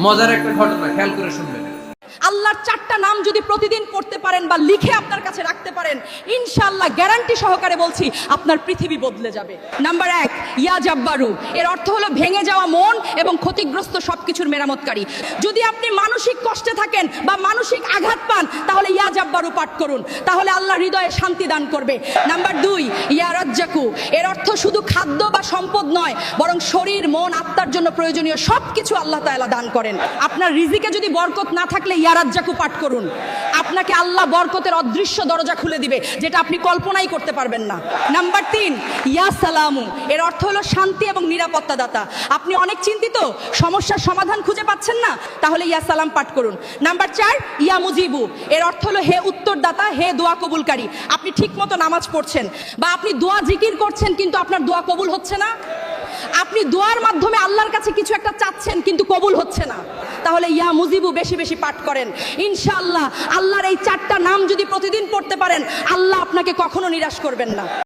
মজার একটা ঘটনা খেয়াল করে শুনবেন। আল্লাহর 4টা নাম যদি প্রতিদিন পড়তে পারেন বা লিখে আপনার কাছে রাখতে পারেন, ইনশাআল্লাহ গ্যারান্টি সহকারে বলছি আপনার পৃথিবী বদলে যাবে। নাম্বার 1, ইয়া জাব্বারু। এর অর্থ হলো ভেঙে যাওয়া মন এবং ক্ষতিগ্রস্ত সবকিছুর মেরামতকারী। যদি আপনি মানসিক কষ্টে থাকেন বা মানসিক আঘাত পান, তাহলে ইয়া জাব্বারু পাঠ করুন, তাহলে আল্লাহ হৃদয়ে শান্তি দান করবে। নাম্বার 2, ইয়া রাজ্জাকু। এর অর্থ শুধু খাদ্য বা সম্পদ নয়, বরং শরীর, মন, আত্মার জন্য প্রয়োজনীয় সবকিছু আল্লাহ তাআলা দান করেন। আপনার রিজিকে যদি বরকত না থাকলে ইয়া রাজ্জাকু পাঠ করুন, আপনাকে আল্লাহ বরকতের অদৃশ্য দরজা খুলে দিবে, যেটা আপনি কল্পনাই করতে পারবেন না। নাম্বার 3, ইয়া সালামু। এর অর্থ হলো শান্তি এবং নিরাপত্তা দাতা। আপনি অনেক চিন্তিত, সমস্যার সমাধান খুঁজে পাচ্ছেন না, তাহলে ইয়া সালাম পাঠ করুন। নাম্বার 4, ইয়া মুজিবু। এর অর্থ হলো হে উত্তরদাতা, হে দোয়া কবুলকারী। আপনি ঠিকমতো নামাজ পড়ছেন বা আপনি দোয়া জিকির করছেন, কিন্তু আপনার দোয়া কবুল হচ্ছে না, আপনি দোয়ার মাধ্যমে আল্লাহর কাছে কিছু একটা চাচ্ছেন কিন্তু কবুল হচ্ছে না, তাহলে ইয়া মুজিবু বেশি বেশি পাঠ করেন। ইনশাআল্লাহ আল্লাহর এই 4টা নাম যদি প্রতিদিন পড়তে পারেন, আল্লাহ আপনাকে কখনো নিরাশ করবেন না।